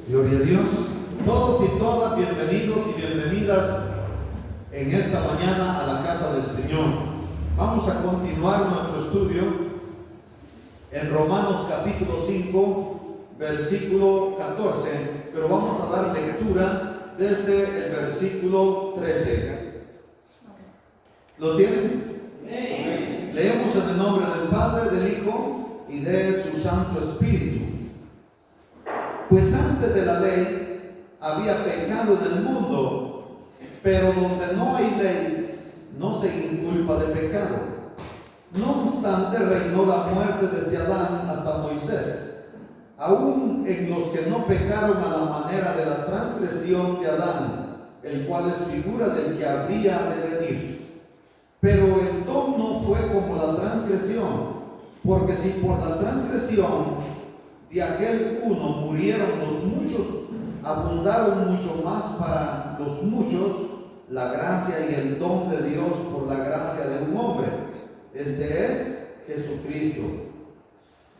Gloria a Dios. Todos y todas, bienvenidos y bienvenidas en esta mañana a la casa del Señor. Vamos a continuar nuestro estudio en Romanos capítulo 5, versículo 14, pero vamos a dar lectura desde el versículo 13. ¿Lo tienen? Sí. Leemos en el nombre del Padre, del Hijo y de su Santo Espíritu. Pues antes de la ley había pecado en el mundo, pero donde no hay ley no se inculpa de pecado. No obstante, reinó la muerte desde Adán hasta Moisés, aún en los que no pecaron a la manera de la transgresión de Adán, el cual es figura del que había de venir. Pero el don no fue como la transgresión, porque si por la transgresión de aquel uno murieron los muchos, abundaron mucho más para los muchos la gracia y el don de Dios por la gracia de un hombre, este es Jesucristo.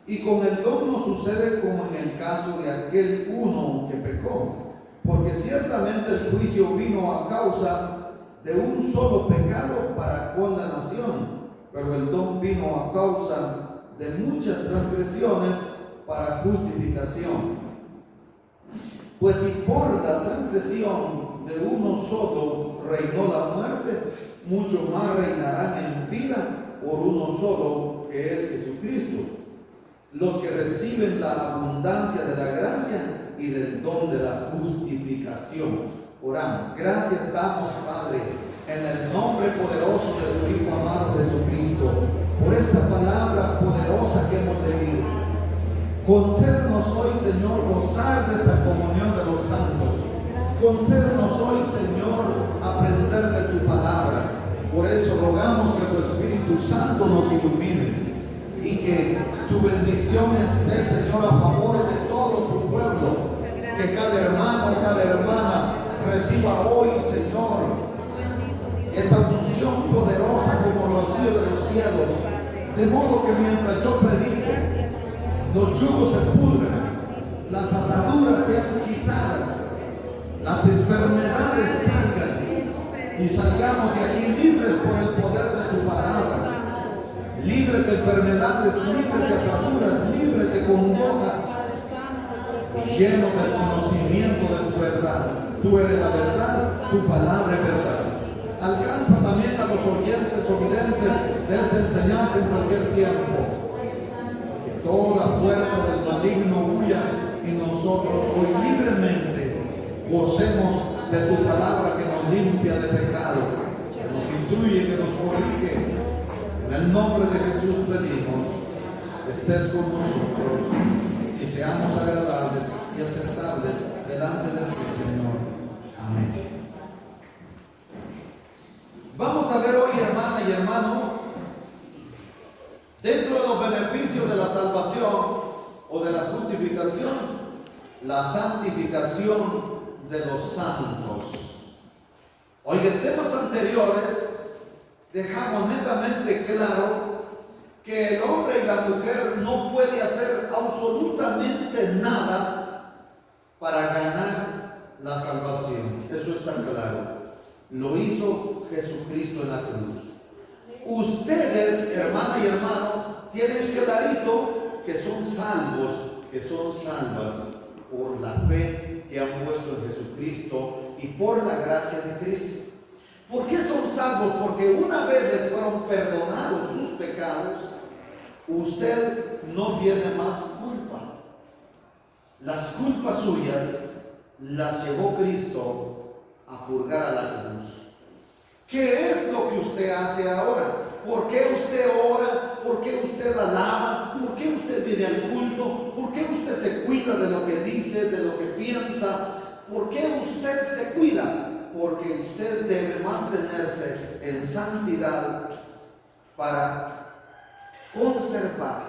Y con el don no sucede como en el caso de aquel uno que pecó, porque ciertamente el juicio vino a causa de un solo pecado para condenación, pero el don vino a causa de muchas transgresiones para justificación. Pues si por la transgresión de uno solo reinó la muerte, mucho más reinarán en vida por uno solo, que es Jesucristo, los que reciben la abundancia de la gracia y del don de la justificación. Oramos. Gracias damos, Padre, en el nombre poderoso de tu Hijo amado Jesucristo, por esta palabra poderosa que hemos leído. Concédenos hoy, Señor, gozar de esta comunión de los santos. Concédenos hoy, Señor, aprender de tu palabra. Por eso rogamos que tu Espíritu Santo nos ilumine y que tu bendición esté, Señor, a favor de todo tu pueblo. Que cada hermano, cada hermana reciba hoy, Señor, esa unción poderosa como rocío de los cielos. De modo que mientras yo predique, los yugos se pudren, las ataduras sean quitadas, las enfermedades salgan y salgamos de aquí libres por el poder de tu palabra, libres de enfermedades, libres de ataduras, libres de congoja, lleno del conocimiento de tu verdad. Tú eres la verdad, tu palabra es verdad. Alcanza también a los oyentes o videntes de esta enseñanza en cualquier tiempo. Toda fuerza del maligno huya y nosotros hoy libremente gocemos de tu palabra que nos limpia de pecado, que nos instruye, que nos corrige. En el nombre de Jesús pedimos, estés con nosotros y seamos agradables y aceptables delante de ti, Señor. Amén. Vamos a ver hoy, hermana y hermano, dentro de los beneficios de la salvación o de la justificación, la santificación de los santos. Oiga, en temas anteriores dejamos netamente claro que el hombre y la mujer no pueden hacer absolutamente nada para ganar la salvación. Eso está claro. Lo hizo Jesucristo en la cruz. Ustedes, hermana y hermano, tienen clarito que son salvos, que son salvas por la fe que han puesto en Jesucristo y por la gracia de Cristo. ¿Por qué son salvos? Porque una vez le fueron perdonados sus pecados, usted no tiene más culpa. Las culpas suyas las llevó Cristo a purgar a la cruz. ¿Qué es lo que usted hace ahora? ¿Por qué usted ora? ¿Por qué usted alaba? ¿Por qué usted viene al culto? ¿Por qué usted se cuida de lo que dice, de lo que piensa? ¿Por qué usted se cuida? Porque usted debe mantenerse en santidad para conservar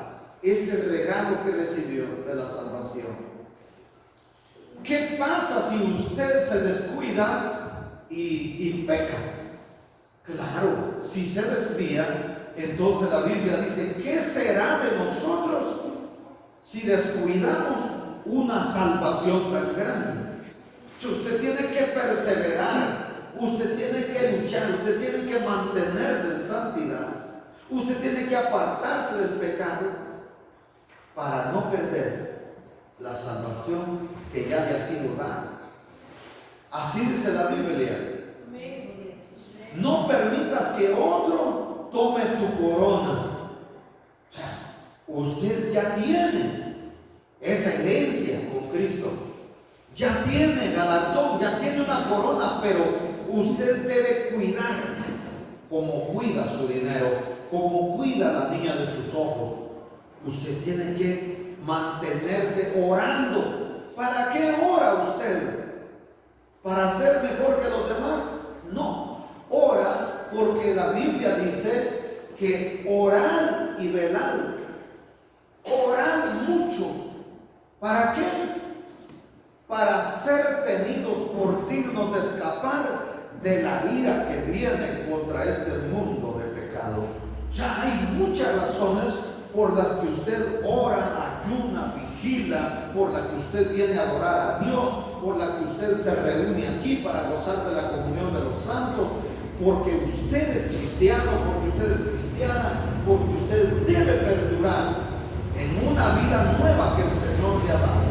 ese regalo que recibió de la salvación. ¿Qué pasa si usted se descuida y peca? Claro, si se desvía, entonces la Biblia dice, ¿qué será de nosotros si descuidamos una salvación tan grande. Si usted tiene que perseverar, usted tiene que luchar, usted tiene que mantenerse en santidad, usted tiene que apartarse del pecado para no perder la salvación que ya le ha sido dada. Así dice la Biblia. No permitas que otro tome tu corona. O sea, usted ya tiene esa herencia con Cristo. Ya tiene galardón, ya tiene una corona, pero usted debe cuidarla como cuida su dinero, como cuida la niña de sus ojos. Usted tiene que mantenerse orando. ¿Para qué ora usted? ¿Para ser mejor que los demás? No. Ora porque la Biblia dice que orad y velad. Orad mucho. ¿Para qué? Para ser tenidos por dignos de escapar de la ira que viene contra este mundo de pecado. Ya hay muchas razones por las que usted ora, ayuna, vigila, por las que usted viene a adorar a Dios, por la que usted se reúne aquí para gozar de la comunión de los santos, porque usted es cristiano, porque usted es cristiana, porque usted debe perdurar en una vida nueva que el Señor le ha dado.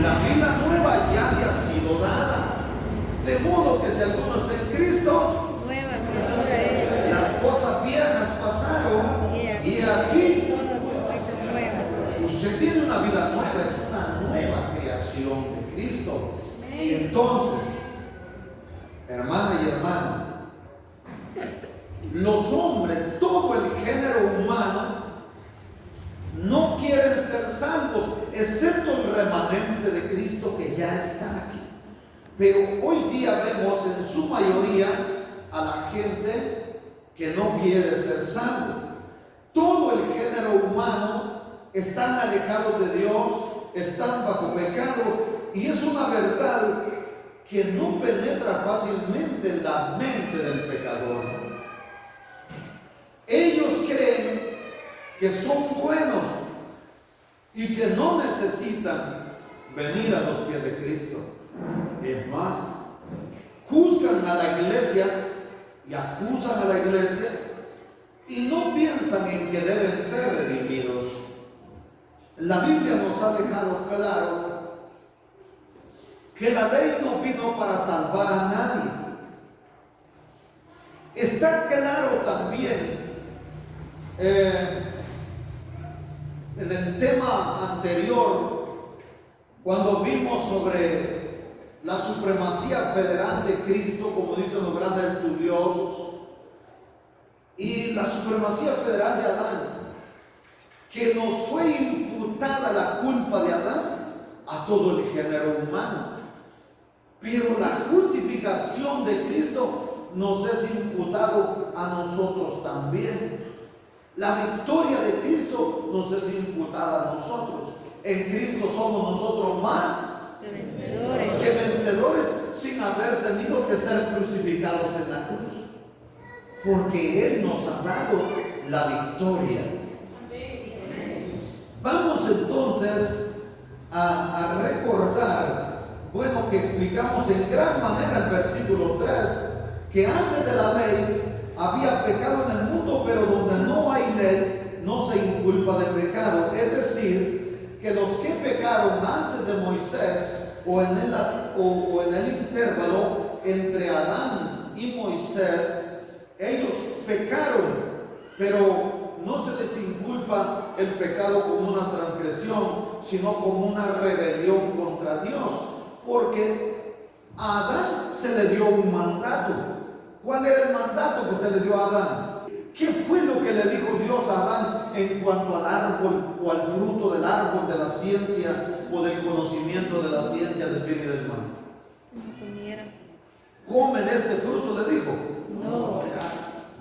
La vida nueva ya le ha sido dada, de modo que si alguno está en Cristo, nueva criatura es. las cosas viejas pasaron y aquí todas son hechas nuevas. usted tiene una vida nueva, es una nueva creación de Cristo. Entonces, hermana y hermano, los hombres, todo el género humano, no quieren ser salvos, excepto el remanente de Cristo que ya está aquí. Pero hoy día vemos en su mayoría a la gente que no quiere ser salvo. Todo el género humano están alejados de Dios, están bajo pecado, y es una verdad que no penetra fácilmente en la mente del pecador. Ellos creen que son buenos y que no necesitan venir a los pies de Cristo. Es más, juzgan a la iglesia y acusan a la iglesia y no piensan en que deben ser redimidos. La Biblia nos ha dejado claro que la ley no vino para salvar a nadie. Está claro también en el tema anterior, cuando vimos sobre la supremacía federal de Cristo, como dicen los grandes estudiosos, y la supremacía federal de Adán, que nos fue imputada la culpa de Adán a todo el género humano. Pero la justificación de Cristo nos es imputado a nosotros también. La victoria de Cristo nos es imputada a nosotros. En Cristo somos nosotros más que vencedores sin haber tenido que ser crucificados en la cruz. Porque Él nos ha dado la victoria. Vamos entonces a recordar, bueno, que explicamos en gran manera el versículo 3, que antes de la ley había pecado en el mundo, pero donde no hay ley no se inculpa de pecado. Es decir, que los que pecaron antes de Moisés o en el intervalo entre Adán y Moisés, ellos pecaron, pero no se les inculpa el pecado como una transgresión, sino como una rebelión contra Dios, porque a Adán se le dio un mandato. ¿Cuál era el mandato que se le dio a Adán? ¿Qué fue lo que le dijo Dios a Adán en cuanto al árbol o al fruto del árbol de la ciencia o del conocimiento de la ciencia del bien y del mal? No comiera. Come de este fruto, le dijo.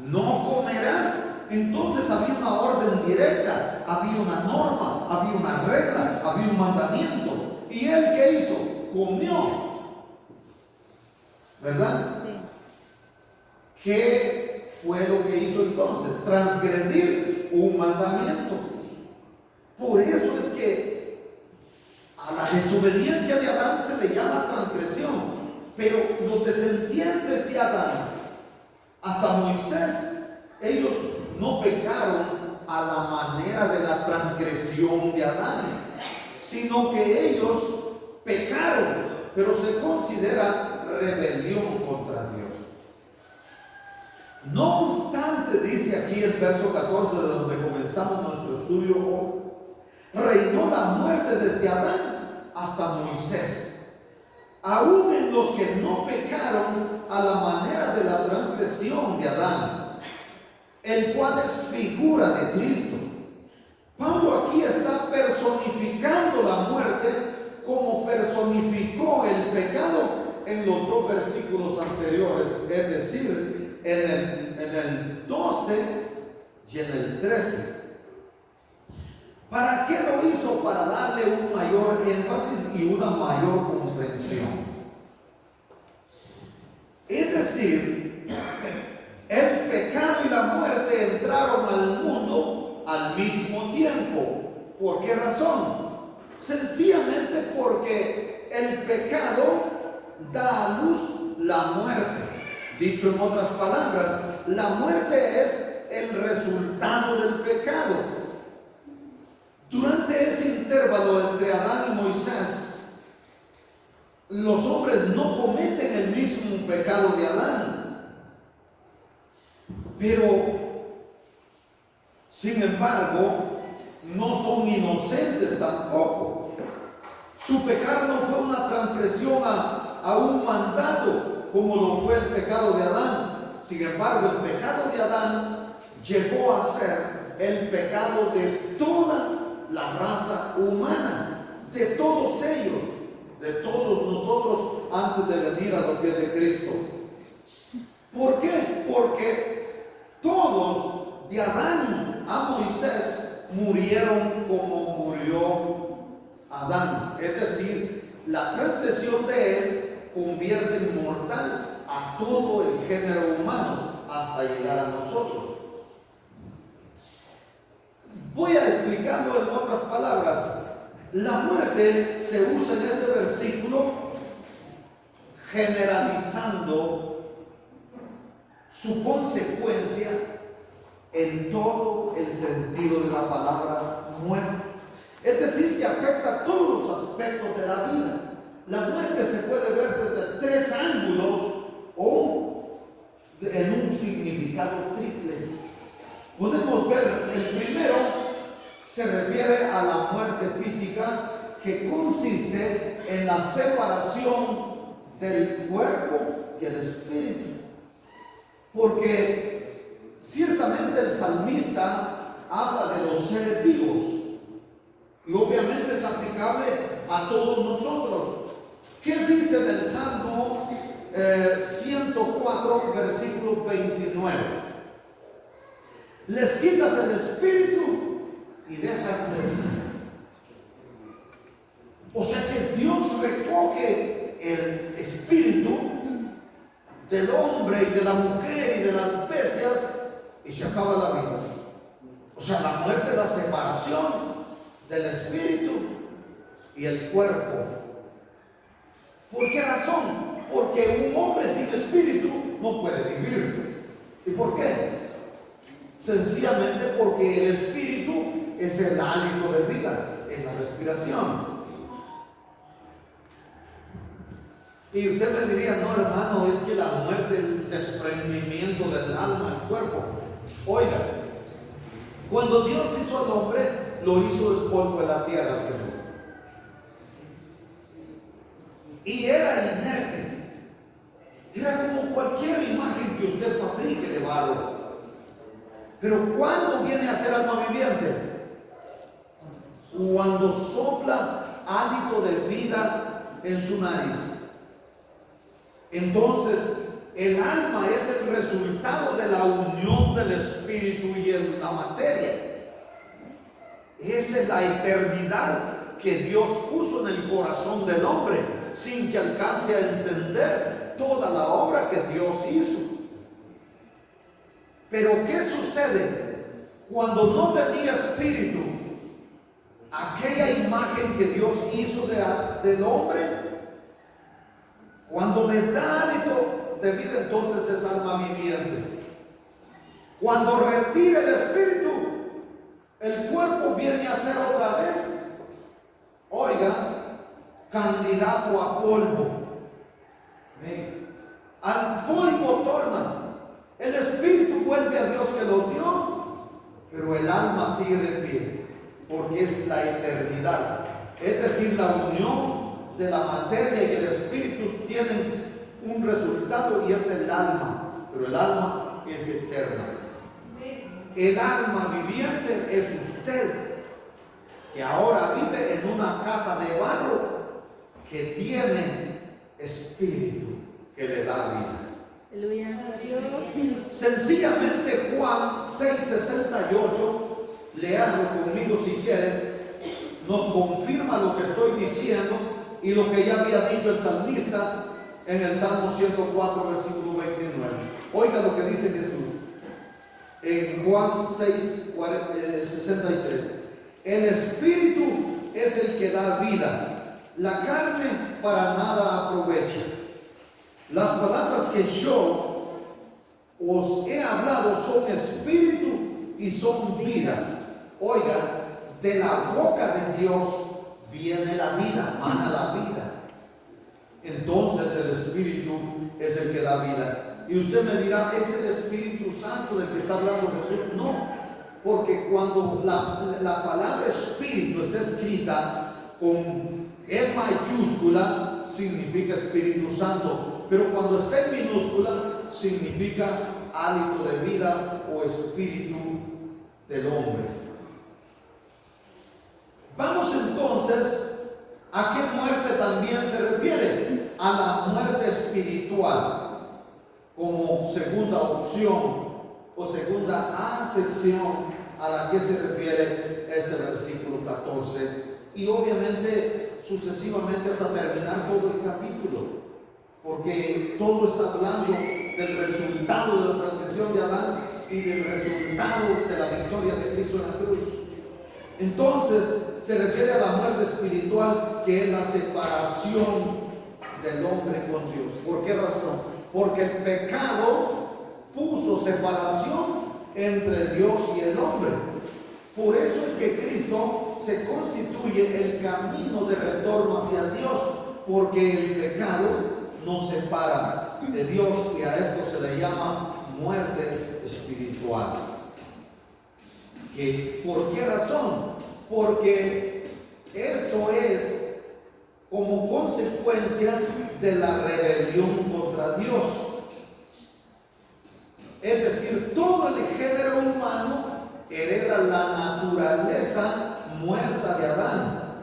No comerás. Entonces había una orden directa, había una norma, había una regla, había un mandamiento. ¿Y él qué hizo? Comió. ¿Verdad? Sí. ¿Qué fue lo que hizo entonces? Transgredir un mandamiento. Por eso es que A la desobediencia de Adán se le llama transgresión, pero los descendientes de Adán, hasta Moisés, ellos no pecaron a la manera de la transgresión de Adán, sino que ellos pecaron, pero se considera rebelión contra Dios. No obstante, dice aquí el verso 14 de donde comenzamos nuestro estudio, reinó la muerte desde Adán hasta Moisés, aún en los que no pecaron a la manera de la transgresión de Adán, el cual es figura de Cristo. Pablo aquí está personificando la muerte como personificó el pecado en los dos versículos anteriores, es decir, en el 12 y en el 13. ¿Para qué lo hizo? Para darle un mayor énfasis y una mayor comprensión. Es decir, el pecado y la muerte entraron al mundo al mismo tiempo. ¿Por qué razón? Sencillamente porque el pecado da a luz la muerte. Dicho en otras palabras, la muerte es el resultado del pecado. Durante ese intervalo entre Adán y Moisés, los hombres no cometen el mismo pecado de Adán, pero sin embargo no son inocentes tampoco. Su pecado no fue una transgresión a un mandato como lo fue el pecado de Adán. Sin embargo, el pecado de Adán llegó a ser el pecado de toda la raza humana, de todos ellos, de todos nosotros antes de venir a los pies de Cristo. ¿Por qué? Porque todos, de Adán a Moisés, murieron como murió Adán. Es decir, la transgresión de él convierte en mortal a todo el género humano hasta llegar a nosotros. Voy a explicarlo en otras palabras. La muerte se usa en este versículo generalizando su consecuencia en todo el sentido de la palabra muerte. Es decir, que afecta a todos los aspectos de la vida. La muerte se puede ver desde tres ángulos o en un significado triple. Podemos ver, el primero se refiere a la muerte física, que consiste en la separación del cuerpo y el espíritu. Porque ciertamente el salmista habla de los seres vivos y obviamente es aplicable a todos nosotros. ¿Qué dice del Salmo 104, versículo 29? Les quitas el espíritu y dejan de ser. O sea que Dios recoge el espíritu del hombre y de la mujer y de las bestias y se acaba la vida. O sea, la muerte es la separación del espíritu y el cuerpo. ¿Por qué razón? Porque un hombre sin espíritu no puede vivir. ¿Y por qué? Sencillamente porque el espíritu es el hálito de vida, es la respiración. Y usted me diría, no hermano, es que la muerte es el desprendimiento del alma, del cuerpo. Oiga, cuando Dios hizo al hombre, lo hizo del polvo de la tierra, ¿cierto? Y era inerte. Era como cualquier imagen que usted fabrique de barro. Pero ¿cuándo viene a ser alma viviente? Cuando sopla hálito de vida en su nariz. Entonces, el alma es el resultado de la unión del espíritu y la materia. Esa es la eternidad que Dios puso en el corazón del hombre, sin que alcance a entender toda la obra que Dios hizo. Pero ¿qué sucede? Cuando no tenía espíritu, aquella imagen que Dios hizo del hombre, cuando le da hálito de vida, entonces es alma viviente. Cuando retira el espíritu, el cuerpo viene a ser otra vez, oiga, candidato a polvo. Al polvo torna. El espíritu vuelve a Dios que lo dio, pero el alma sigue de pie, porque es la eternidad. Es decir, la unión de la materia y el espíritu tienen un resultado y es el alma, pero el alma es eterna. El alma viviente es usted, que ahora vive en una casa de barro que tiene espíritu que le da vida. Aleluya. Dios. Sencillamente Juan 6:68, léanlo conmigo si quieren, nos confirma lo que estoy diciendo y lo que ya había dicho el salmista en el Salmo 104, versículo 29. Oiga lo que dice Jesús en Juan 6:63. El espíritu es el que da vida, la carne para nada aprovecha. Las palabras que yo os he hablado son espíritu y son vida. Oiga, de la boca de Dios viene la vida, mana la vida. Entonces el espíritu es el que da vida. Y usted me dirá, ¿es el Espíritu Santo del que está hablando Jesús? No, porque cuando la palabra espíritu está escrita con E mayúscula, significa Espíritu Santo, pero cuando está en minúscula, significa hálito de vida o espíritu del hombre. Vamos entonces a qué muerte también se refiere: a la muerte espiritual, como segunda opción o segunda acepción a la que se refiere este versículo 14, y obviamente sucesivamente hasta terminar todo el capítulo, porque todo está hablando del resultado de la transgresión de Adán y del resultado de la victoria de Cristo en la cruz. Entonces se refiere a la muerte espiritual, que es la separación del hombre con Dios. ¿Por qué razón? Porque el pecado puso separación entre Dios y el hombre. Por eso es que Cristo se constituye el camino de retorno hacia Dios, porque el pecado nos separa de Dios, y a esto se le llama muerte espiritual. ¿Por qué razón? Porque esto es como consecuencia de la rebelión contra Dios. Es decir, todo el género humano hereda la naturaleza muerta de Adán.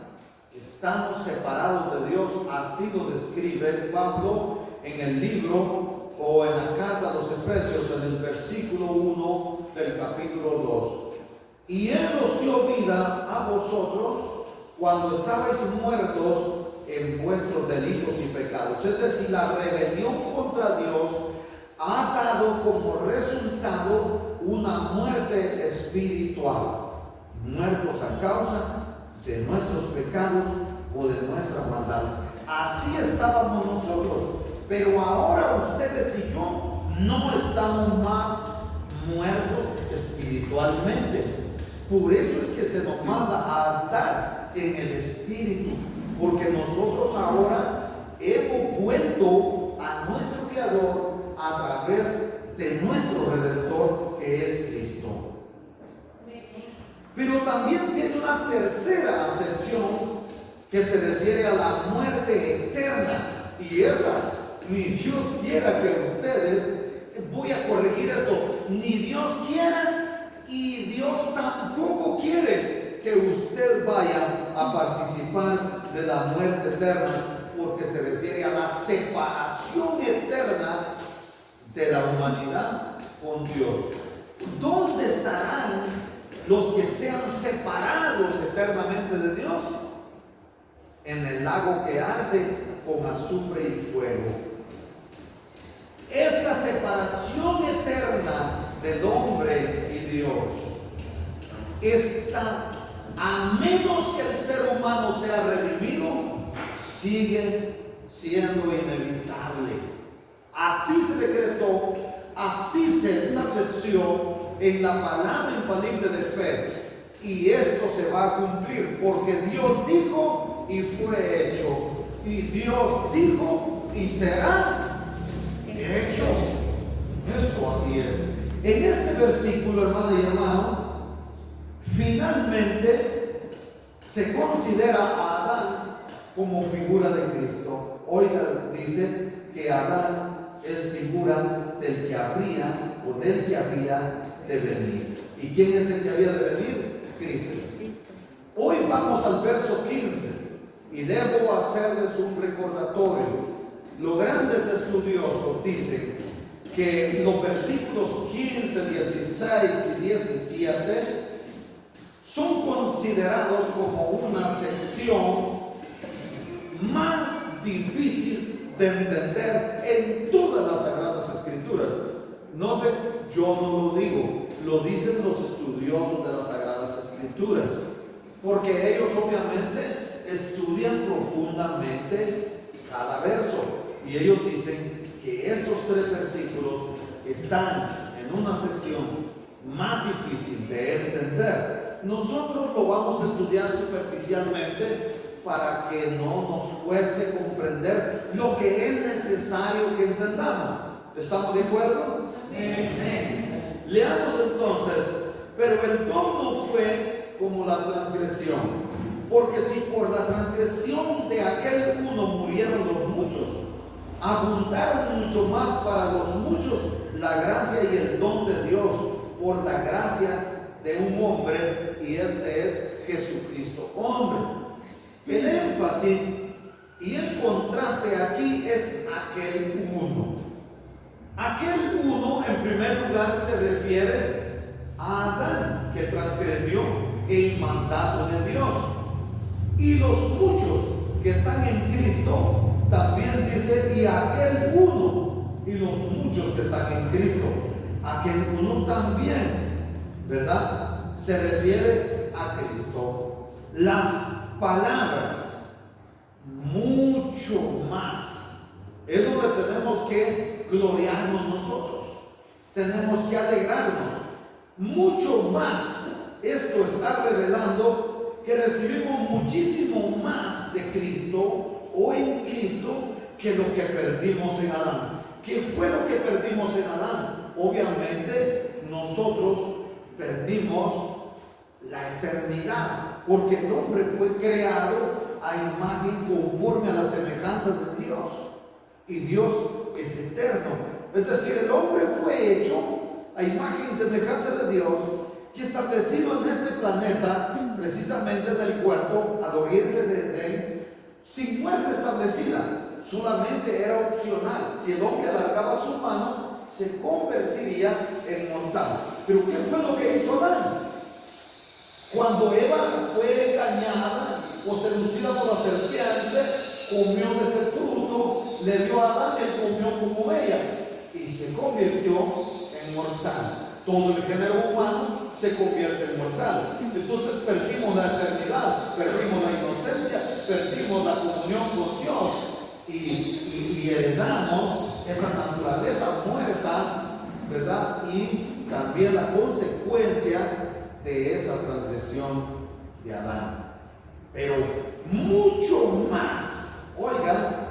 Estamos separados de Dios, así lo describe Pablo en el libro o en la carta a los Efesios, en el versículo 1 del capítulo 2. Y Él os dio vida a vosotros cuando estabais muertos en vuestros delitos y pecados. Es decir, la rebelión contra Dios ha dado como resultado una muerte espiritual, muertos a causa de nuestros pecados o de nuestras maldades. Así estábamos nosotros, pero ahora ustedes y yo no estamos más muertos espiritualmente. Por eso es que se nos manda a andar en el Espíritu, porque nosotros ahora hemos vuelto a nuestro Creador a través de nuestro Redentor, que es Cristo. Pero también tiene una tercera acepción que se refiere a la muerte eterna, y esa ni Dios quiera que ustedes, voy a corregir esto, ni Dios quiera y Dios tampoco quiere que usted vaya a participar de la muerte eterna, porque se refiere a la separación eterna de la humanidad con Dios. ¿Dónde estarán los que sean separados eternamente de Dios? En el lago que arde con azufre y fuego. Esta separación eterna del hombre y Dios está a menos que el ser humano sea redimido, sigue siendo inevitable. Así se decretó, así se estableció en la palabra infalible de fe. Y esto se va a cumplir porque Dios dijo y fue hecho. Y Dios dijo y será hecho. Esto así es. En este versículo, hermana y hermano, finalmente se considera a Adán como figura de Cristo. Oiga, dice que Adán es figura del que habría o del que había de venir. ¿Y quién es el que había de venir? Cristo. Hoy vamos al verso 15 y debo hacerles un recordatorio. Los grandes estudiosos dicen que los versículos 15, 16 y 17 son considerados como una sección más difícil de entender en todas las Sagradas Escrituras. Noten, yo no lo digo, lo dicen los estudiosos de las Sagradas Escrituras, porque ellos obviamente estudian profundamente cada verso, y ellos dicen que estos 3 versículos están en una sección más difícil de entender. Nosotros lo vamos a estudiar superficialmente para que no nos cueste comprender lo que es necesario que entendamos. ¿Estamos de acuerdo? Amén. Leamos entonces, pero el don no fue como la transgresión, porque si por la transgresión de aquel uno murieron los muchos, abundaron mucho más para los muchos la gracia y el don de Dios por la gracia de un hombre, y este es Jesucristo, hombre. El énfasis y el contraste aquí es aquel uno. Aquel uno, en primer lugar, se refiere a Adán, que transgredió el mandato de Dios. Y los muchos que están en Cristo, también dice, y aquel uno, y los muchos que están en Cristo, aquel uno también, ¿verdad? Se refiere a Cristo. Las palabras, mucho más, es donde tenemos que gloriarnos nosotros, tenemos que alegrarnos. Mucho más, esto está revelando que recibimos muchísimo más de Cristo o en Cristo que lo que perdimos en Adán. ¿Qué fue lo que perdimos en Adán? Obviamente nosotros perdimos la eternidad, porque el hombre fue creado a imagen conforme a la semejanza de Dios, y Dios es eterno. Es decir, el hombre fue hecho a imagen y semejanza de Dios y establecido en este planeta, precisamente en el huerto al oriente de Edén, sin muerte establecida. Solamente era opcional. Si el hombre alargaba su mano, se convertiría en mortal. Pero ¿qué fue lo que hizo Adán? Cuando Eva fue engañada o seducida por la serpiente, comió de ese fruto, le dio a Adán, él comió como ella y se convirtió en mortal. Todo el género humano se convierte en mortal. Entonces perdimos la eternidad, perdimos la inocencia, perdimos la comunión con Dios y heredamos esa naturaleza muerta, ¿verdad? Y también la consecuencia de esa transgresión de Adán. Pero mucho más, oigan,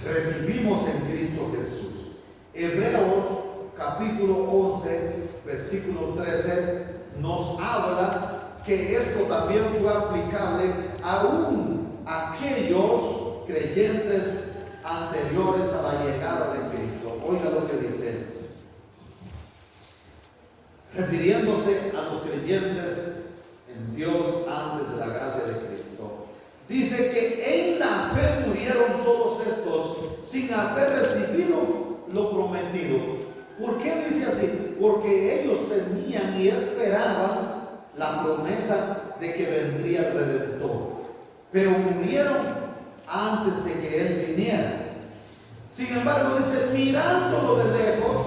recibimos en Cristo Jesús. Hebreos capítulo 11 versículo 13 nos habla que esto también fue aplicable aún a aquellos creyentes anteriores a la llegada de Cristo. Oiga lo que dice, refiriéndose a los creyentes en Dios antes de la gracia de Cristo. Dice que en la fe murieron todos estos sin haber recibido lo prometido. ¿Por qué dice así? Porque ellos tenían y esperaban la promesa de que vendría el Redentor, pero murieron antes de que Él viniera. Sin embargo, dice, mirándolo de lejos,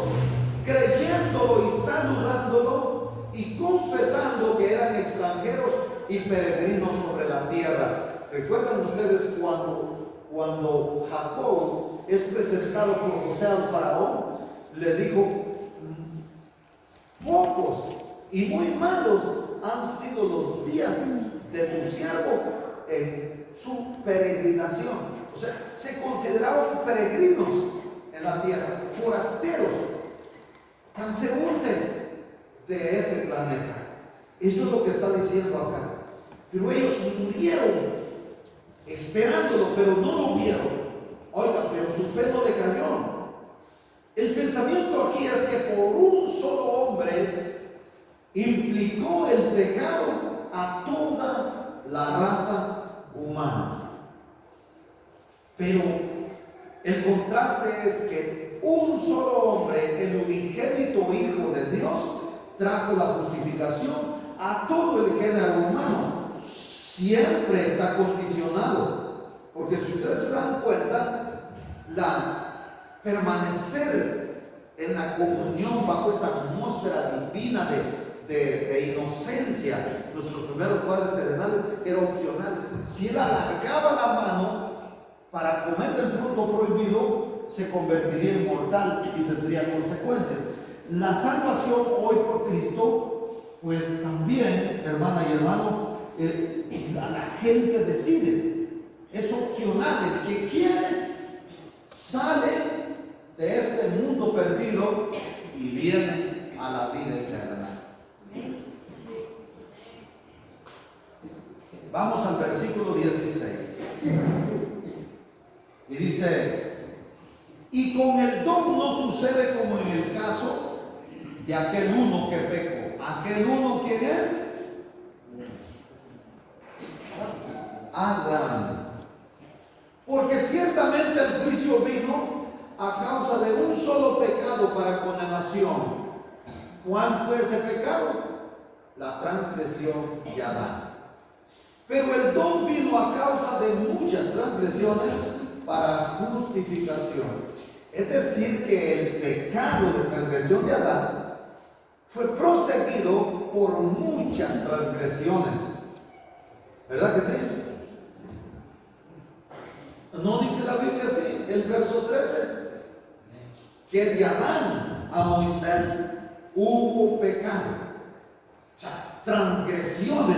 creyéndolo y saludándolo y confesando que eran extranjeros y peregrinos sobre la tierra. ¿Recuerdan ustedes cuando Jacob es presentado por José al faraón? Le dijo: pocos y muy malos han sido los días de tu siervo en su peregrinación. O sea, se consideraban peregrinos en la tierra, forasteros, transeúntes de este planeta. Eso es lo que está diciendo acá. Pero ellos murieron esperándolo, pero no lo vieron. Oiga, pero su fe no decayó. El pensamiento aquí es que por un solo hombre implicó el pecado a toda la raza humana. Pero el contraste es que un solo hombre, el unigénito Hijo de Dios, trajo la justificación a todo el género humano. Siempre está condicionado, porque si ustedes se dan cuenta, permanecer en la comunión bajo esa atmósfera divina de inocencia, nuestros primeros padres terrenales, era opcional. Si él alargaba la mano para comer del fruto prohibido, se convertiría en mortal y tendría consecuencias. La salvación hoy por Cristo, pues también, hermana y hermano, la gente decide, es opcional. El que quiere sale de este mundo perdido y viene a la vida eterna. Vamos al versículo 16 y dice: y con el don no sucede como en el caso de aquel uno que pecó. ¿Aquel uno quién es? Adán. Porque ciertamente el juicio vino a causa de un solo pecado para condenación. ¿Cuál fue ese pecado? La transgresión de Adán. Pero el don vino a causa de muchas transgresiones para justificación. Es decir, que el pecado de transgresión de Adán fue proseguido por muchas transgresiones. ¿Verdad que sí? ¿No dice la Biblia así? El verso 13, que de Adán a Moisés hubo pecado. O sea, transgresiones,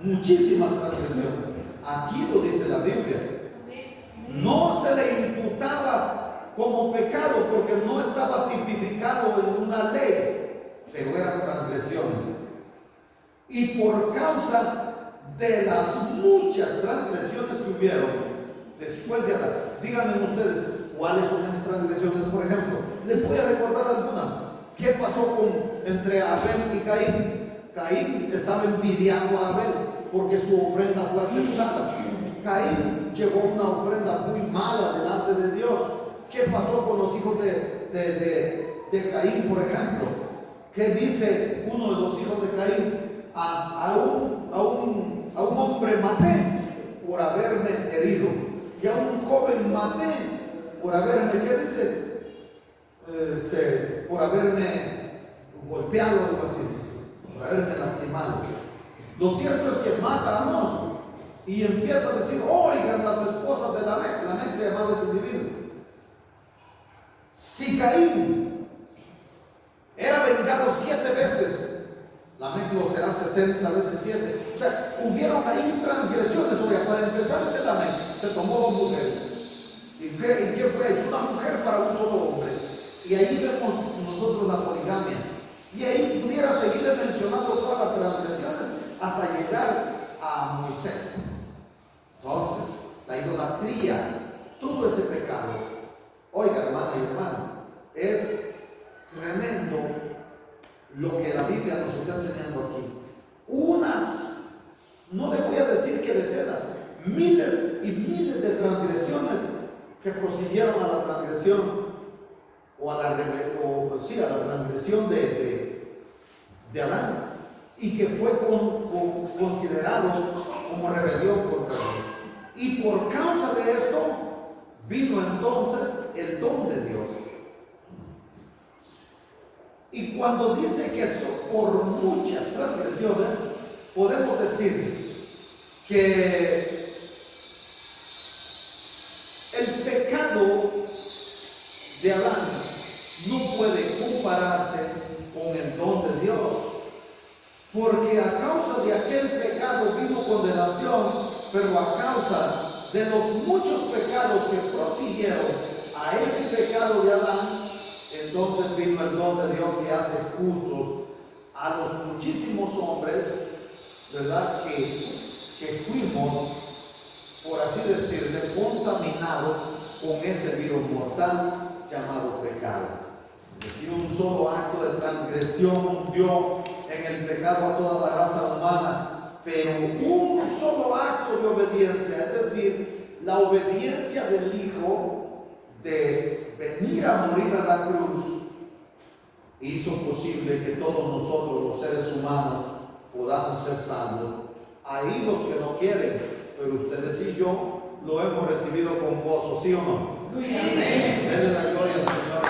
muchísimas transgresiones. Aquí lo dice la Biblia. No se le imputaba como pecado porque no estaba tipificado en una ley, pero eran transgresiones. Y por causa de las muchas transgresiones que hubieron después de Adán, díganme ustedes, ¿cuáles son esas transgresiones? Por ejemplo, ¿les voy a recordar alguna? ¿Qué pasó entre Abel y Caín? Caín estaba envidiando a Abel porque su ofrenda fue aceptada. Caín llevó una ofrenda muy mala delante de Dios. ¿Qué pasó con los hijos de Caín, por ejemplo? ¿Qué dice uno de los hijos de Caín? A un hombre maté por haberme herido, y a un joven maté por haberme, ¿qué dice? Por haberme golpeado, algo así dice, por haberme lastimado. Lo cierto es que mata a Amos y empieza a decir: oigan, las esposas de Lamec se llamaba ese individuo. Si Caín era vengado 7 veces, Lamec lo será 70 veces 7. O sea, hubieron ahí transgresiones. Oiga, para empezar, ese Lamec se tomó 2 mujeres. ¿Y qué fue? Una mujer para un solo hombre. Y ahí vemos nosotros la poligamia. Y ahí pudiera seguir mencionando todas las transgresiones hasta llegar a Moisés. Entonces, la idolatría, todo ese pecado, oiga, hermana y hermano, es tremendo lo que la Biblia nos está enseñando aquí. No le voy a decir que decenas, miles y miles de transgresiones que prosiguieron a la transgresión a la transgresión de Adán, y que fue considerado como rebelión contra Dios. Y por causa de esto vino entonces el don de Dios. Y cuando dice que por muchas transgresiones, podemos decir que el pecado de Adán no puede compararse con el don de Dios, porque a causa de aquel pecado vino condenación, pero a causa de los muchos pecados que prosiguieron a ese pecado de Adán, entonces vino el don de Dios que hace justos a los muchísimos hombres, ¿verdad? Que fuimos, por así decirle, contaminados con ese virus mortal llamado pecado. Es decir, un solo acto de transgresión dio en el pecado a toda la raza humana, pero un solo acto de obediencia, es decir, la obediencia del Hijo de venir a morir a la cruz, hizo posible que todos nosotros, los seres humanos, podamos ser salvos. Ahí los que no quieren, pero ustedes y yo lo hemos recibido con gozo, ¿sí o no? Amén. Denle la gloria al Señor.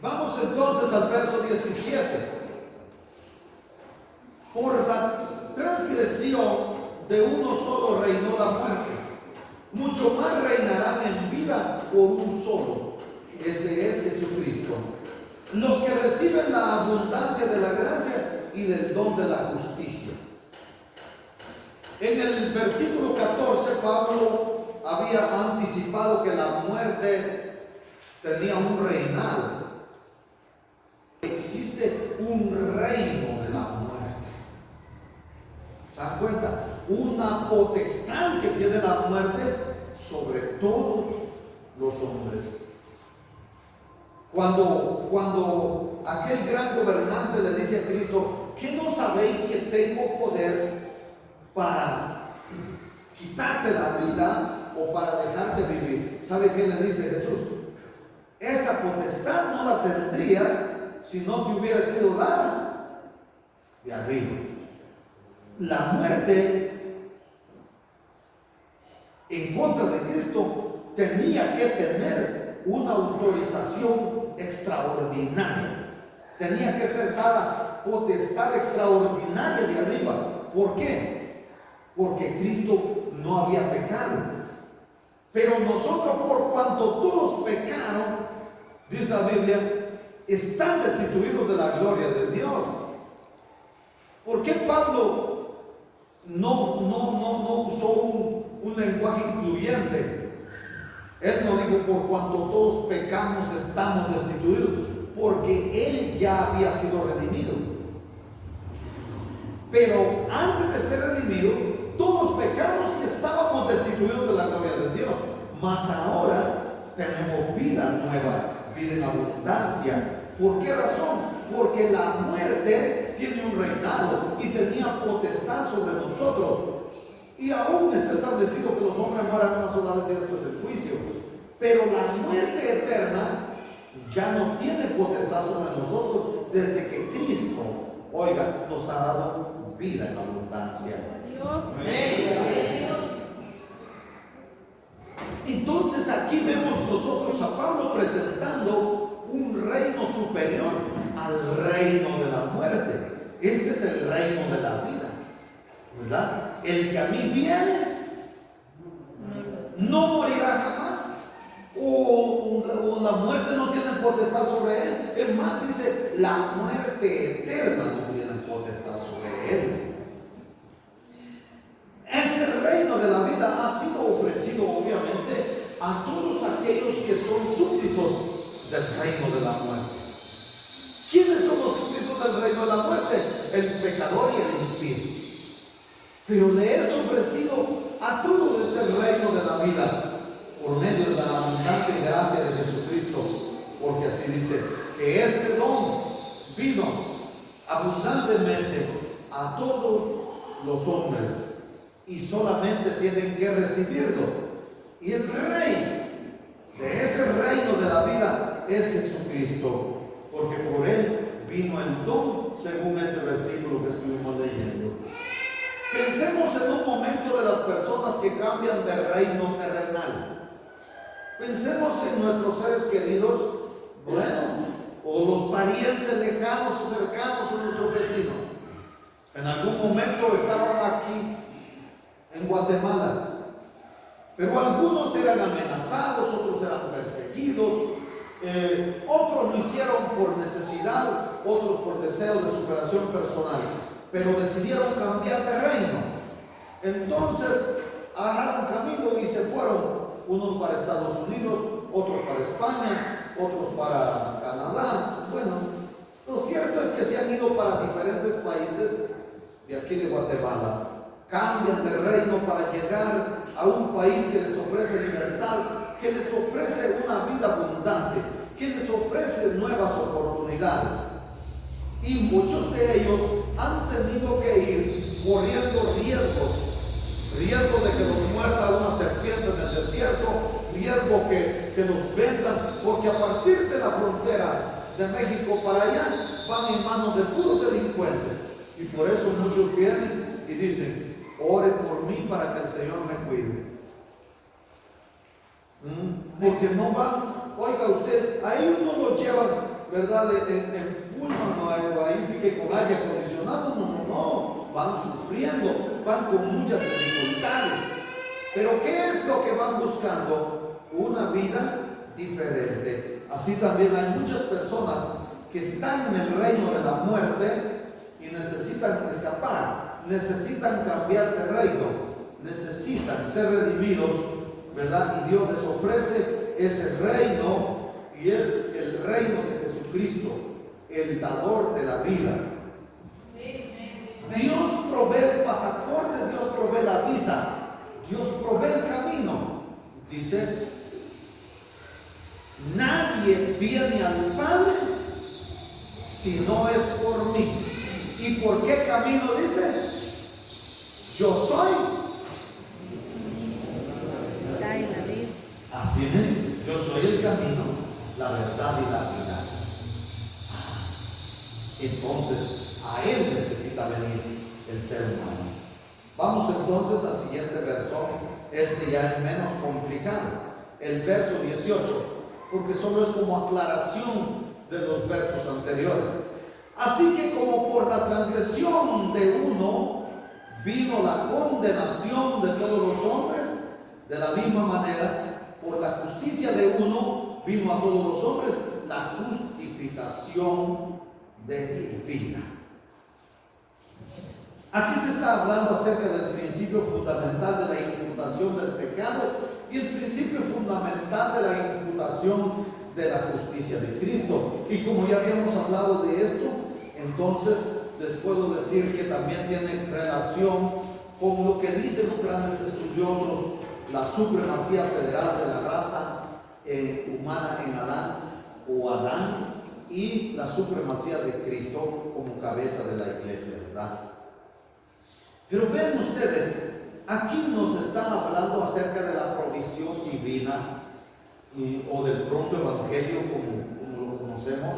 Vamos entonces al verso 17. Por la transgresión de uno solo reinó la muerte, mucho más reinarán en vida por un solo, este es Jesucristo, los que reciben la abundancia de la gracia y del don de la justicia. En el versículo 14 Pablo había anticipado que la muerte tenía un reinado. Existe un reino de la muerte. ¿Se dan cuenta? Una potestad que tiene la muerte sobre todos los hombres. Cuando aquel gran gobernante le dice a Cristo, ¿qué no sabéis que tengo poder para quitarte la vida o para dejarte vivir? ¿Sabe qué le dice Jesús? Esta potestad no la tendrías si no te hubiera sido dada de arriba. La muerte en contra de Cristo tenía que tener una autorización extraordinaria. Tenía que ser dada potestad extraordinaria de arriba. ¿Por qué? Porque Cristo no había pecado. Pero nosotros, por cuanto todos pecaron, dice la Biblia, están destituidos de la gloria de Dios. ¿Por qué Pablo no usó un lenguaje incluyente? Él no dijo por cuanto todos pecamos estamos destituidos, porque él ya había sido redimido. Pero antes de ser redimido, todos pecamos y estábamos destituidos de la gloria de Dios. Mas ahora tenemos vida nueva, vida en abundancia. ¿Por qué razón? Porque la muerte tiene un reinado y tenía potestad sobre nosotros. Y aún está establecido que los hombres mueran una sola vez y después del juicio. Pero la muerte eterna ya no tiene potestad sobre nosotros desde que Cristo, oiga, nos ha dado vida en abundancia. Dios. Entonces aquí vemos nosotros a Pablo presentando un reino superior al reino de la muerte. Este es el reino de la vida, ¿verdad? El que a mí viene no morirá jamás, o la muerte no tiene potestad sobre él. Es más, dice, la muerte eterna no tiene potestad sobre él. Este reino de la vida ha sido ofrecido obviamente a todos aquellos que son súbditos del reino de la muerte. ¿Quiénes son los súbditos del reino de la muerte? El pecador y el impío. Pero le es ofrecido a todos este reino de la vida por medio de la abundante gracia de Jesucristo, porque así dice que este don vino abundantemente a todos los hombres y solamente tienen que recibirlo. Y el rey de ese reino de la vida es Jesucristo, porque por él vino el don, según este versículo que estuvimos leyendo. Pensemos en un momento de las personas que cambian de reino terrenal. Pensemos en nuestros seres queridos, bueno, o los parientes lejanos o cercanos o nuestros vecinos. En algún momento estaban aquí, en Guatemala, pero algunos eran amenazados, otros eran perseguidos, otros lo hicieron por necesidad, otros por deseo de superación personal, pero decidieron cambiar de reino. Entonces agarraron camino y se fueron, unos para Estados Unidos, otros para España, otros para Canadá. Bueno, lo cierto es que se han ido para diferentes países de aquí de Guatemala. Cambian de reino para llegar a un país que les ofrece libertad, que les ofrece una vida abundante, que les ofrece nuevas oportunidades. Y muchos de ellos han tenido que ir corriendo riesgo de que los muerda una serpiente en el desierto, riesgo que los vendan, porque a partir de la frontera de México para allá van en manos de puros delincuentes. Y por eso muchos vienen y dicen: ore por mí para que el Señor me cuide. Porque no van, oiga usted, ahí uno lo llevan, ¿verdad? En Pullman, o ahí sí que con aire acondicionado, no, van sufriendo, van con muchas dificultades. Pero ¿qué es lo que van buscando? Una vida diferente. Así también hay muchas personas que están en el reino de la muerte y necesitan escapar, necesitan cambiar de reino, necesitan ser redimidos, ¿verdad? Y Dios les ofrece ese reino, y es el reino de Jesucristo, el dador de la vida. Dios provee el pasaporte, Dios provee la visa, Dios provee el camino. Dice: nadie viene al Padre si no es por mí. ¿Y por qué camino dice? Yo soy. Así es, yo soy el camino, la verdad y la vida. Entonces, a Él necesita venir el ser humano. Vamos entonces al siguiente verso. Este ya es menos complicado, el verso 18, porque solo es como aclaración de los versos anteriores. Así que como por la transgresión de uno vino la condenación de todos los hombres, de la misma manera, por la justicia de uno vino a todos los hombres la justificación de vida. Aquí se está hablando acerca del principio fundamental de la imputación del pecado y el principio fundamental de la imputación de la justicia de Cristo. Y como ya habíamos hablado de esto, entonces les puedo decir que también tiene relación con lo que dicen los grandes estudiosos: la supremacía federal de la raza humana en Adán o Adán, y la supremacía de Cristo como cabeza de la iglesia, ¿verdad? Pero ven ustedes, aquí nos está hablando acerca de la provisión divina o del pronto evangelio como lo conocemos.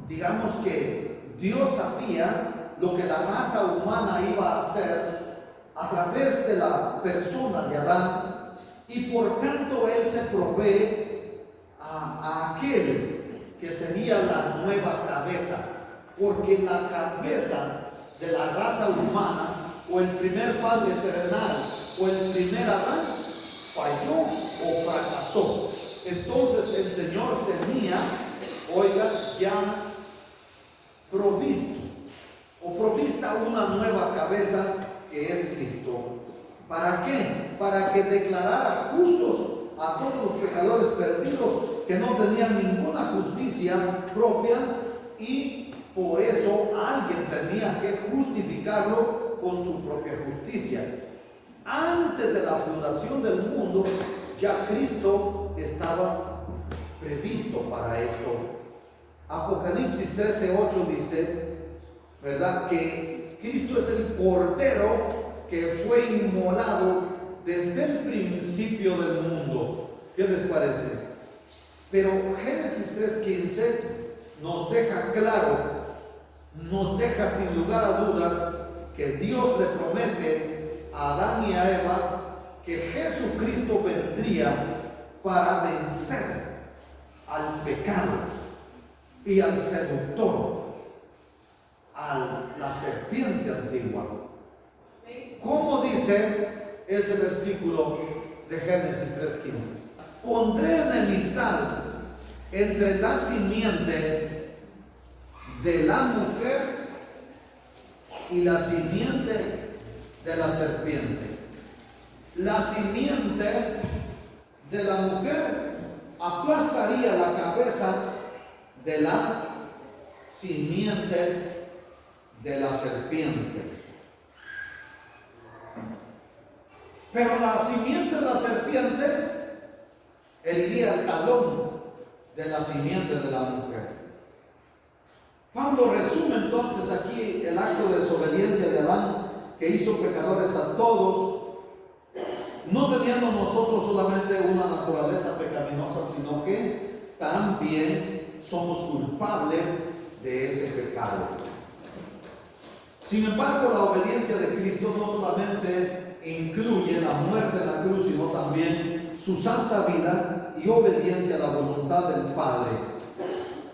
Digamos que Dios sabía lo que la raza humana iba a hacer a través de la persona de Adán, y por tanto Él se provee a aquel que sería la nueva cabeza, porque la cabeza de la raza humana, o el primer padre terrenal, o el primer Adán, falló o fracasó. Entonces el Señor tenía, oiga, ya provista una nueva cabeza, que es Cristo. ¿Para qué? Para que declarara justos a todos los pecadores perdidos que no tenían ninguna justicia propia, y por eso alguien tenía que justificarlo con su propia justicia. Antes de la fundación del mundo, ya Cristo estaba previsto para esto. Apocalipsis 13:8 dice, ¿verdad?, que Cristo es el Cordero que fue inmolado desde el principio del mundo. ¿Qué les parece? Pero Génesis 3:15 nos deja claro, nos deja sin lugar a dudas, que Dios le promete a Adán y a Eva que Jesucristo vendría para vencer al pecado y al seductor, a la serpiente antigua. ¿Cómo dice ese versículo de Génesis 3:15? Pondré enemistad entre la simiente de la mujer y la simiente de la serpiente. La simiente de la mujer aplastaría la cabeza de la simiente de la serpiente. Pero la simiente de la serpiente heriría el talón de la simiente de la mujer. Pablo resume entonces aquí el acto de desobediencia de Adán, que hizo pecadores a todos, no teniendo nosotros solamente una naturaleza pecaminosa, sino que también somos culpables de ese pecado. Sin embargo, la obediencia de Cristo no solamente incluye la muerte en la cruz, sino también su santa vida y obediencia a la voluntad del Padre.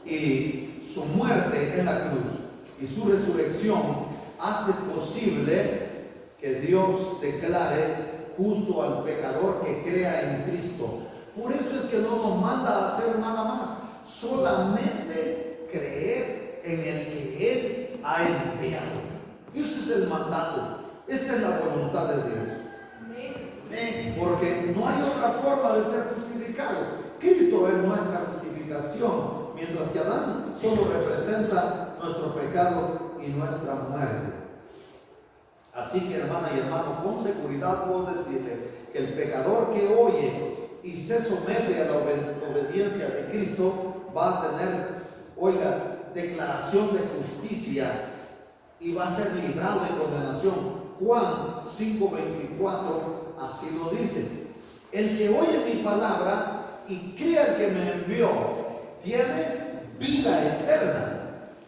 Y su muerte en la cruz y su resurrección hace posible que Dios declare justo al pecador que crea en Cristo. Por eso es que no nos manda a hacer nada más, solamente creer en el que Él ha enviado. Ese es el mandato, esta es la voluntad de Dios. Porque no hay otra forma de ser justificado. Cristo es nuestra justificación, mientras que Adán solo representa nuestro pecado y nuestra muerte. Así que, hermana y hermano, con seguridad puedo decirle que el pecador que oye y se somete a la obediencia de Cristo va a tener, declaración de justicia y va a ser librado de condenación. Juan 5:24 así lo dice: el que oye mi palabra y cree al que me envió tiene vida eterna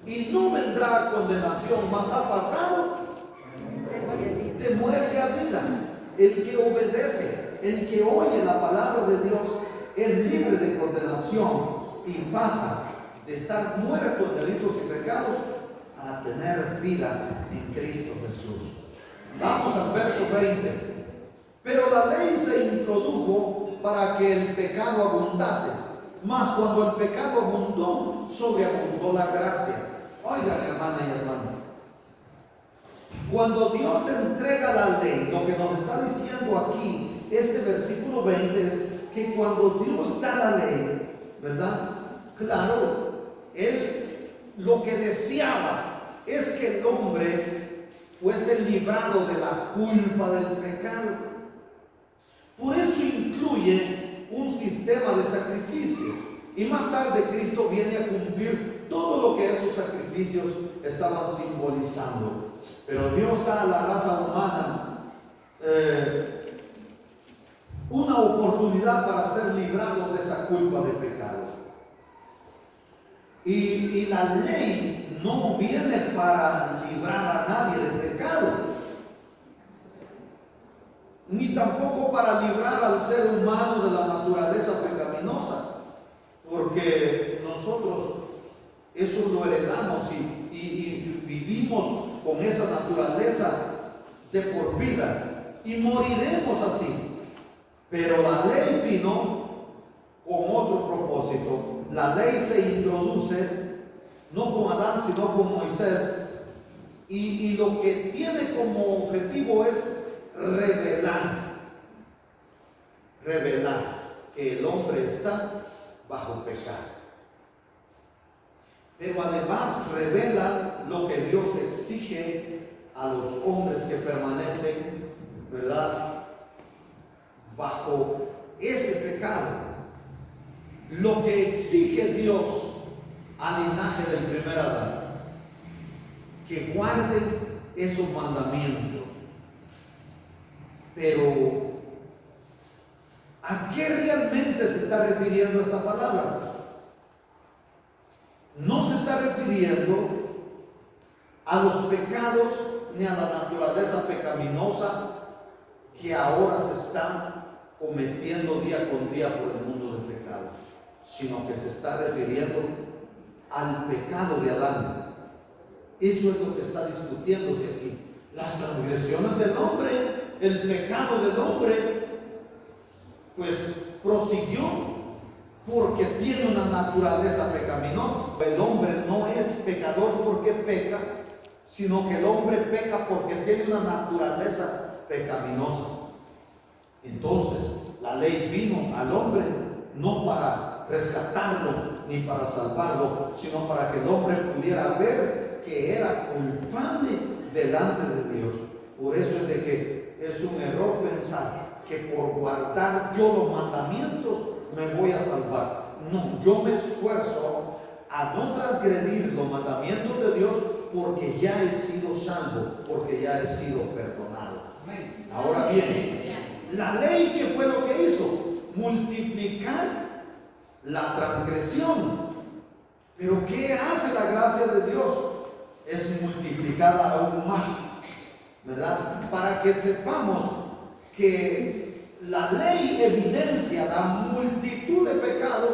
y no vendrá a condenación, mas ha pasado de muerte a vida. El que obedece, el que oye la palabra de Dios, es libre de condenación y pasa de estar muerto en delitos y pecados a tener vida en Cristo Jesús. Vamos al verso 20. Pero la ley se introdujo para que el pecado abundase, mas cuando el pecado abundó, sobreabundó la gracia. Oigan, hermana y hermano, cuando Dios entrega la ley, lo que nos está diciendo aquí este versículo 20 es que cuando Dios da la ley, ¿verdad? Claro, Él lo que deseaba es que el hombre fuese librado de la culpa del pecado. Por eso incluye un sistema de sacrificios. Y más tarde Cristo viene a cumplir todo lo que esos sacrificios estaban simbolizando. Pero Dios da a la raza humana una oportunidad para ser librado de esa culpa de pecado. Y la ley no viene para librar a nadie del pecado, ni tampoco para librar al ser humano de la naturaleza pecaminosa, porque nosotros eso lo heredamos y vivimos con esa naturaleza de por vida y moriremos así. Pero la ley vino con otro propósito. La ley se introduce no con Adán sino con Moisés, y lo que tiene como objetivo es revelar que el hombre está bajo pecado. Pero además revela lo que Dios exige a los hombres que permanecen, ¿verdad?, bajo ese pecado. Lo que exige Dios al linaje del primer Adán, que guarden esos mandamientos. Pero ¿a qué realmente se está refiriendo esta palabra? No se está refiriendo a los pecados ni a la naturaleza pecaminosa que ahora se está cometiendo día con día por el mundo del pecado, sino que se está refiriendo al pecado de Adán. Eso es lo que está discutiéndose aquí. Las transgresiones del hombre, el pecado del hombre, pues prosiguió porque tiene una naturaleza pecaminosa. El hombre no es pecador porque peca, sino que el hombre peca porque tiene una naturaleza pecaminosa. Entonces, la ley vino al hombre no para rescatarlo ni para salvarlo, sino para que el hombre pudiera ver que era culpable delante de Dios. Por eso es de que es un error pensar que por guardar yo los mandamientos me voy a salvar. No, yo me esfuerzo a no transgredir los mandamientos de Dios porque ya he sido salvo, porque ya he sido perdonado. Ahora bien, la ley, ¿qué fue lo que hizo? Multiplicar la transgresión. Pero ¿qué hace la gracia de Dios? Es multiplicada aún más, ¿verdad? Para que sepamos que la ley evidencia la multitud de pecados,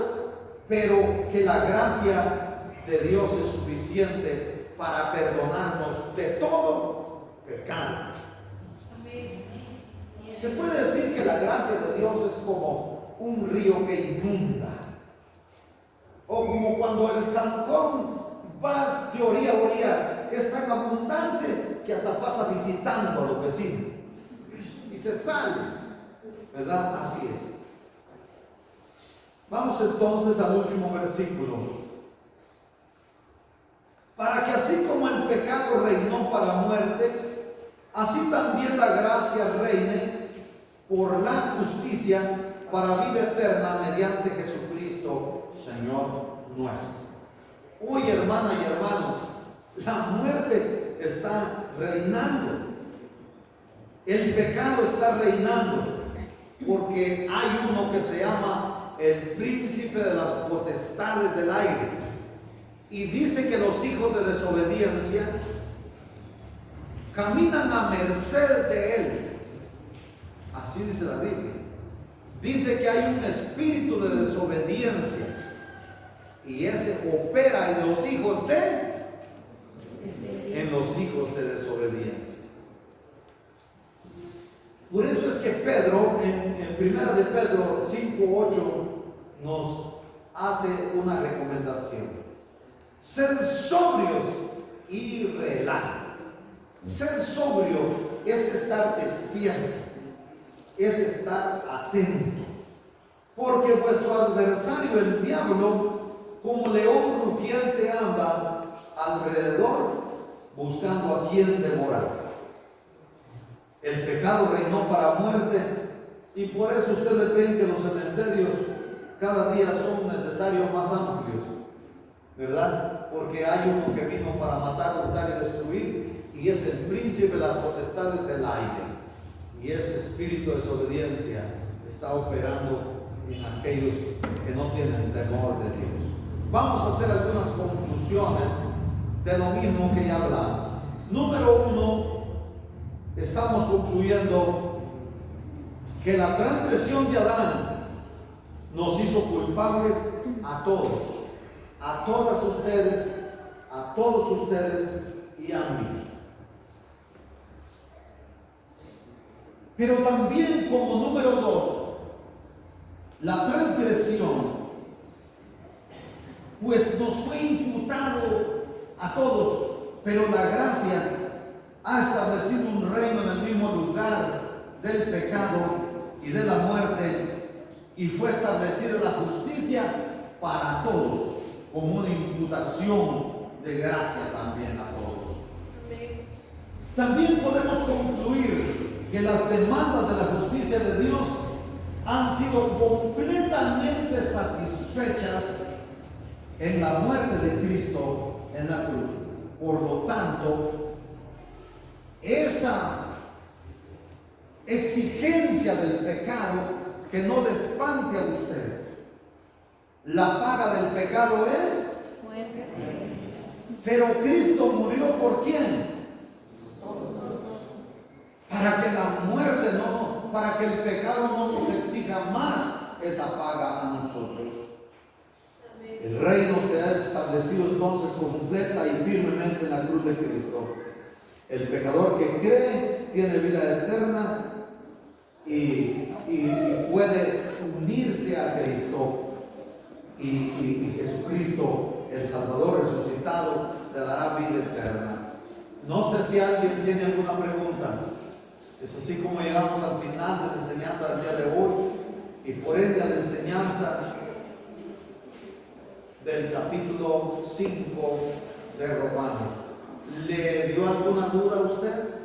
pero que la gracia de Dios es suficiente para perdonarnos de todo pecado. Se puede decir que la gracia de Dios es como un río que inunda, o como cuando el zanjón va de orilla a orilla, es tan abundante que hasta pasa visitando a los vecinos y se sale, ¿verdad? Así es. Vamos entonces al último versículo. Para que así como el pecado reinó para muerte, así también la gracia reine por la justicia para vida eterna mediante Jesucristo, Señor nuestro. Hoy, hermana y hermano, la muerte está reinando. El pecado está reinando porque hay uno que se llama el príncipe de las potestades del aire, y dice que los hijos de desobediencia caminan a merced de él. Así dice la Biblia. Dice que hay un espíritu de desobediencia y ese opera en los hijos de desobediencia. Por eso es que Pedro, en primera de Pedro 5:8, nos hace una recomendación. Ser sobrios y velar. Ser sobrio es estar despierto, es estar atento, porque vuestro adversario, el diablo, como león rugiente anda alrededor buscando a quien devorar. El pecado reinó para muerte, y por eso ustedes ven que los cementerios cada día son necesarios más amplios, ¿verdad? Porque hay uno que vino para matar, hurtar y destruir, y es el príncipe de las potestades del aire, y ese espíritu de desobediencia está operando en aquellos que no tienen temor de Dios. Vamos a hacer algunas conclusiones de lo mismo que ya hablamos. Número 1, estamos concluyendo que la transgresión de Adán nos hizo culpables a todos, a todas ustedes, a todos ustedes y a mí. Pero también, como número 2, la transgresión pues nos fue imputado a todos, pero la gracia ha establecido un reino en el mismo lugar del pecado y de la muerte, y fue establecida la justicia para todos, como una imputación de gracia también a todos. También podemos concluir que las demandas de la justicia de Dios han sido completamente satisfechas en la muerte de Cristo en la cruz. Por lo tanto, esa exigencia del pecado, que no le espante a usted. La paga del pecado es muerte. Pero Cristo murió ¿por quién? Para que la muerte para que el pecado no nos exija sea más esa paga a nosotros. El reino se ha establecido entonces completa y firmemente en la cruz de Cristo. El pecador que cree tiene vida eterna y puede unirse a Cristo. Y Jesucristo, el Salvador resucitado, le dará vida eterna. No sé si alguien tiene alguna pregunta. Es así como llegamos al final de la enseñanza del día de hoy y por ende a la enseñanza del capítulo 5 de Romanos. ¿Le dio alguna duda a usted?